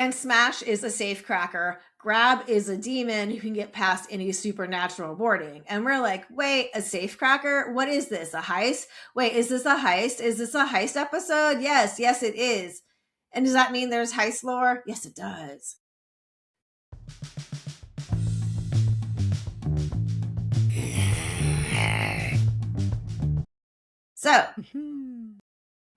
And Smash is a safecracker. Grab is a demon who can get past any supernatural warding. And we're like, wait, a safecracker? What is this? A heist? Wait, is this a heist? Is this a heist episode? Yes, it is. And does that mean there's heist lore? Yes, it does. So,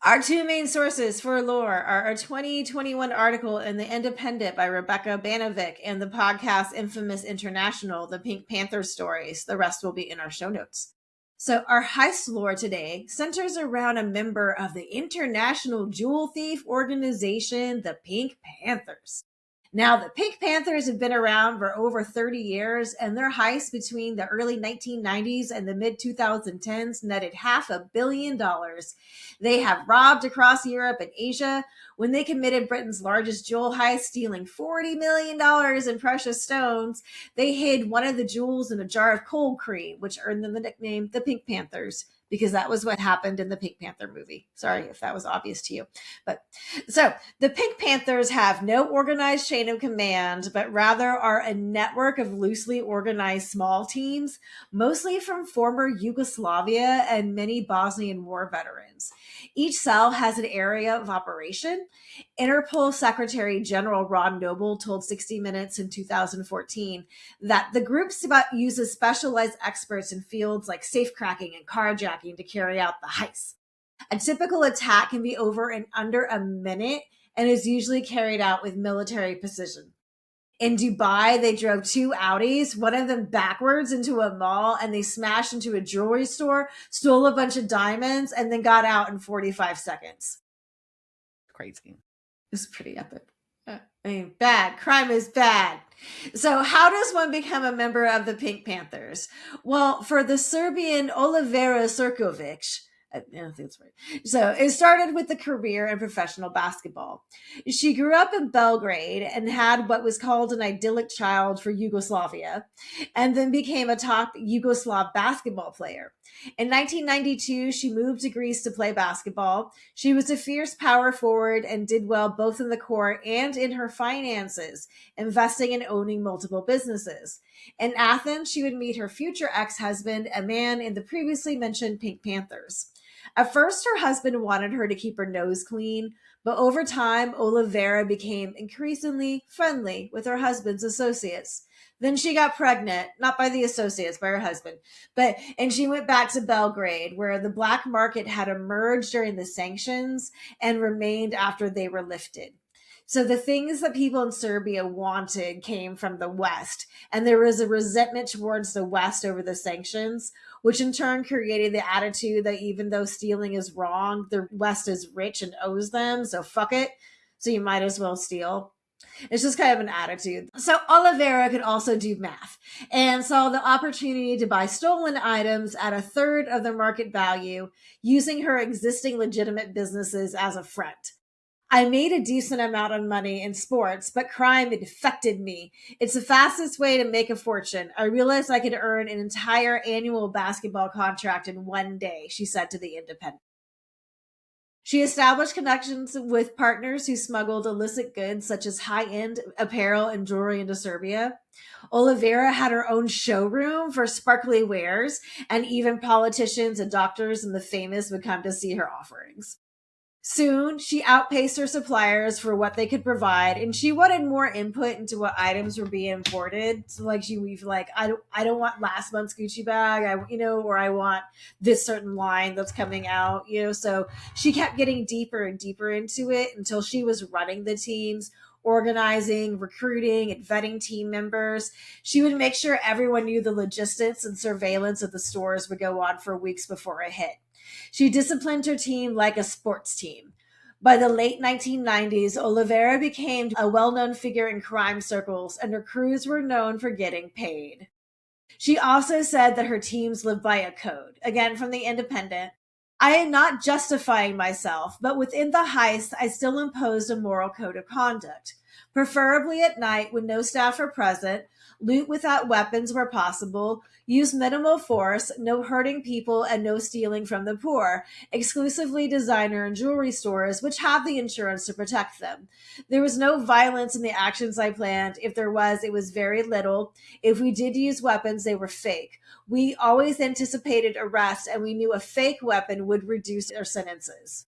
our two main sources for lore are a 2021 article in The Independent by Rebecca Banovic and the podcast Infamous International, the Pink Panthers stories. The rest will be in our show notes. So our heist lore today centers around a member of the international jewel thief organization, the Pink Panthers. Now, the Pink Panthers have been around for over 30 years, and their heists between the early 1990s and the mid 2010s netted $500 million. They have robbed across Europe and Asia. When they committed Britain's largest jewel heist, stealing $40 million in precious stones, they hid one of the jewels in a jar of cold cream, which earned them the nickname the Pink Panthers, because that was what happened in the Pink Panther movie. Sorry if that was obvious to you. But so the Pink Panthers have no organized chain of command, but rather are a network of loosely organized small teams, mostly from former Yugoslavia and many Bosnian war veterans. Each cell has an area of operation. Interpol Secretary General Ron Noble told 60 Minutes in 2014 that the group uses specialized experts in fields like safecracking and carjacking to carry out the heist. A typical attack can be over in under a minute and is usually carried out with military precision. In Dubai, they drove two Audis, one of them backwards into a mall, and they smashed into a jewelry store, stole a bunch of diamonds, and then got out in 45 seconds. Crazy. It's pretty epic. I mean, bad. Crime is bad. So how does one become a member of the Pink Panthers? Well, for the Serbian Olivera Ćirković, I don't think that's right. So it started with a career in professional basketball. She grew up in Belgrade and had what was called an idyllic child for Yugoslavia, and then became a top Yugoslav basketball player. In 1992, she moved to Greece to play basketball. She was a fierce power forward and did well both in the court and in her finances, investing and owning multiple businesses. In Athens, she would meet her future ex-husband, a man in the previously mentioned Pink Panthers. At first, her husband wanted her to keep her nose clean, but over time, Olivera became increasingly friendly with her husband's associates. Then she got pregnant, not by the associates, by her husband, and she went back to Belgrade, where the black market had emerged during the sanctions and remained after they were lifted. So the things that people in Serbia wanted came from the West, and there was a resentment towards the West over the sanctions, which in turn created the attitude that even though stealing is wrong, the West is rich and owes them, so fuck it. So you might as well steal. It's just kind of an attitude. So Olivera could also do math and saw the opportunity to buy stolen items at a third of their market value, using her existing legitimate businesses as a front. I made a decent amount of money in sports, but crime infected me. It's the fastest way to make a fortune. I realized I could earn an entire annual basketball contract in one day, she said to The Independent. She established connections with partners who smuggled illicit goods such as high-end apparel and jewelry into Serbia. Olivera had her own showroom for sparkly wares, and even politicians and doctors and the famous would come to see her offerings. Soon, she outpaced her suppliers for what they could provide, and she wanted more input into what items were being imported. So, like, I don't want last month's Gucci bag, or I want this certain line that's coming out, So she kept getting deeper and deeper into it until she was running the teams, organizing, recruiting, and vetting team members. She would make sure everyone knew the logistics and surveillance of the stores would go on for weeks before a hit. She disciplined her team like a sports team. By the late 1990s, Olivera became a well-known figure in crime circles, and her crews were known for getting paid. She also said that her teams lived by a code. Again, from The Independent. I am not justifying myself, but within the heist, I still imposed a moral code of conduct. preferably at night when no staff are present, loot without weapons where possible, use minimal force, no hurting people, and no stealing from the poor, exclusively designer and jewelry stores, which have the insurance to protect them. There was no violence in the actions I planned. If there was, it was very little. If we did use weapons, they were fake. We always anticipated arrest, and we knew a fake weapon would reduce our sentences.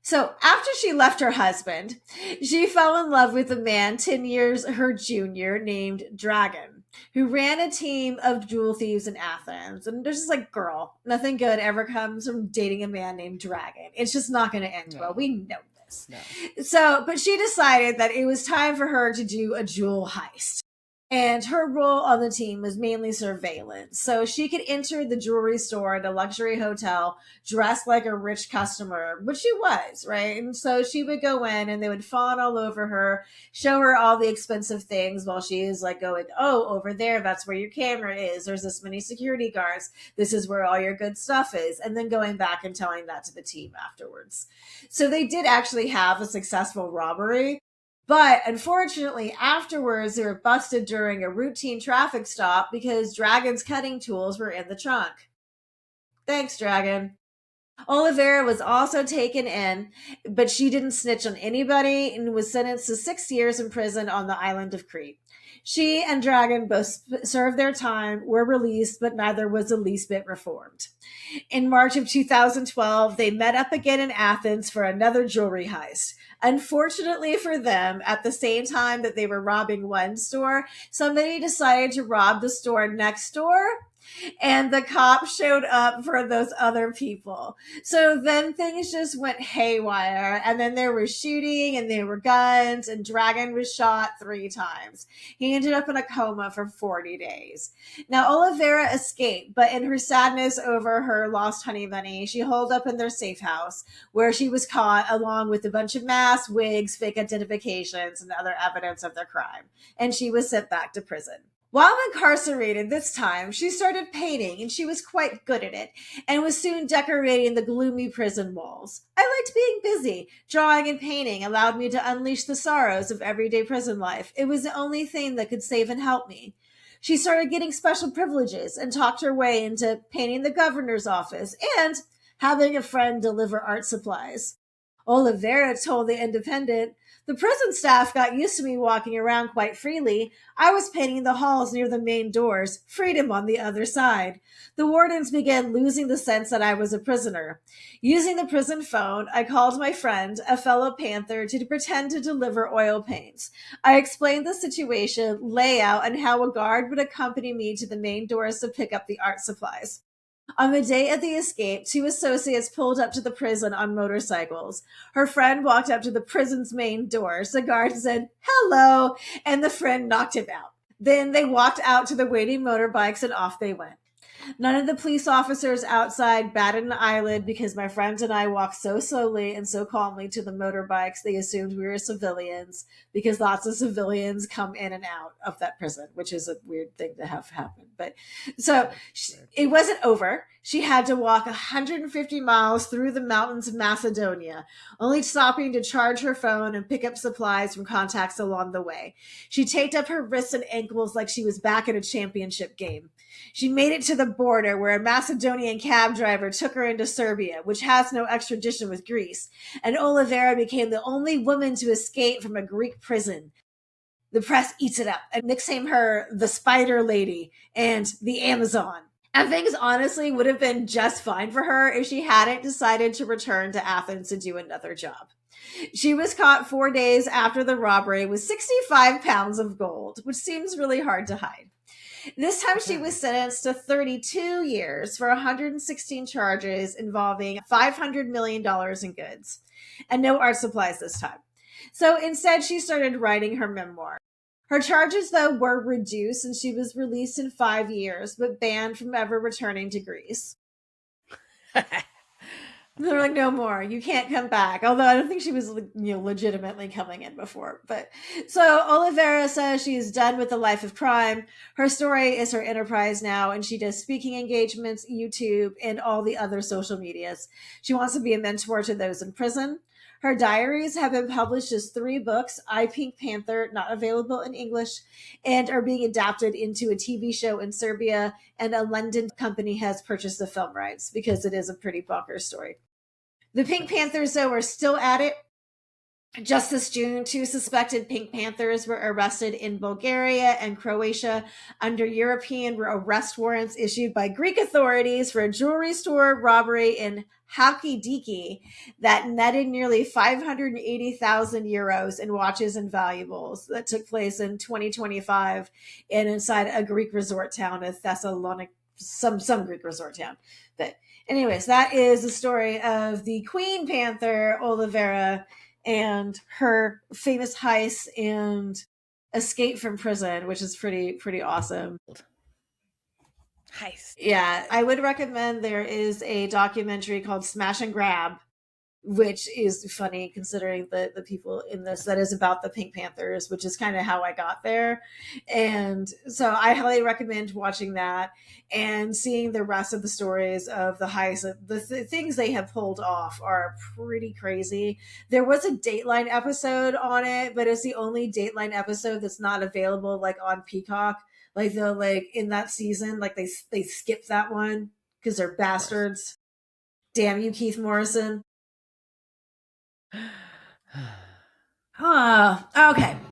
So after she left her husband, she fell in love with a man 10 years her junior named Dragon, who ran a team of jewel thieves in Athens. And there's just like, girl, nothing good ever comes from dating a man named Dragon. It's just not going to end well. We know this. No. So, but she decided that it was time for her to do a jewel heist. And her role on the team was mainly surveillance. So she could enter the jewelry store at a luxury hotel dressed like a rich customer, which she was, right? And so she would go in and they would fawn all over her, show her all the expensive things while she is like going, oh, over there, that's where your camera is. There's this many security guards. This is where all your good stuff is. And then going back and telling that to the team afterwards. So they did actually have a successful robbery. But unfortunately, afterwards, they were busted during a routine traffic stop because Dragon's cutting tools were in the trunk. Thanks, Dragon. Olivera was also taken in, but she didn't snitch on anybody and was sentenced to 6 years in prison on the island of Crete. She and Dragon both served their time, were released, but neither was the least bit reformed. In March of 2012, they met up again in Athens for another jewelry heist. Unfortunately for them, at the same time that they were robbing one store, somebody decided to rob the store next door, and the cops showed up for those other people. So then things just went haywire, and then there was shooting and there were guns, and Dragon was shot 3 times. He ended up in a coma for 40 days. Now, Olivera escaped, but in her sadness over her lost honey bunny, she holed up in their safe house, where she was caught along with a bunch of masks, wigs, fake identifications, and other evidence of their crime. And she was sent back to prison. While incarcerated this time, she started painting, and she was quite good at it, and was soon decorating the gloomy prison walls. I liked being busy. Drawing and painting allowed me to unleash the sorrows of everyday prison life. It was the only thing that could save and help me. She started getting special privileges and talked her way into painting the governor's office and having a friend deliver art supplies. Olivera told The Independent, "The prison staff got used to me walking around quite freely. I was painting the halls near the main doors, freedom on the other side. The wardens began losing the sense that I was a prisoner. Using the prison phone, I called my friend, a fellow Panther, to pretend to deliver oil paints. I explained the situation, layout, and how a guard would accompany me to the main doors to pick up the art supplies. On the day of the escape, 2 associates pulled up to the prison on motorcycles. Her friend walked up to the prison's main doors. The guard said, 'Hello,' and the friend knocked him out. Then they walked out to the waiting motorbikes and off they went. None of the police officers outside batted an eyelid because my friends and I walked so slowly and so calmly to the motorbikes, they assumed we were civilians because lots of civilians come in and out of that prison, which is a weird thing to have happen. But so it wasn't over. She had to walk 150 miles through the mountains of Macedonia, only stopping to charge her phone and pick up supplies from contacts along the way. She taped up her wrists and ankles like she was back at a championship game. She made it to the border where a Macedonian cab driver took her into Serbia, which has no extradition with Greece, and Olivera became the only woman to escape from a Greek prison. The press eats it up and nicknamed her the Spider Lady and the Amazon. And things honestly would have been just fine for her if she hadn't decided to return to Athens to do another job. She was caught 4 days after the robbery with 65 pounds of gold, which seems really hard to hide. This time she was sentenced to 32 years for 116 charges involving $500 million in goods, and no art supplies this time. So instead, she started writing her memoir. Her charges, though, were reduced, and she was released in 5 years, but banned from ever returning to Greece. They're like, no more. You can't come back. Although I don't think she was, legitimately coming in before. But so Olivera says she's done with the life of crime. Her story is her enterprise now, and she does speaking engagements, YouTube, and all the other social medias. She wants to be a mentor to those in prison. Her diaries have been published as 3 books, I, Pink Panther, not available in English, and are being adapted into a TV show in Serbia. And a London company has purchased the film rights because it is a pretty bonkers story. The Pink Panthers, though, are still at it. Just this June, 2 suspected Pink Panthers were arrested in Bulgaria and Croatia under European arrest warrants issued by Greek authorities for a jewelry store robbery in Halkidiki that netted nearly 580,000 euros in watches and valuables that took place in 2025 and inside a Greek resort town of Thessaloniki, some Greek resort town. But anyways, that is the story of the Queen Panther, Olivera, and her famous heist and escape from prison, which is pretty awesome. Heist. Yeah, I would recommend. There is a documentary called Smash and Grab, which is funny considering the people in this, that is about the Pink Panthers, which is kind of how I got there. And so I highly recommend watching that and seeing the rest of the stories of the heist. The things they have pulled off are pretty crazy. There was a Dateline episode on it, but it's the only Dateline episode that's not available like on Peacock. Like they'll like in that season, like they skip that one because they're bastards. Damn you, Keith Morrison. Okay.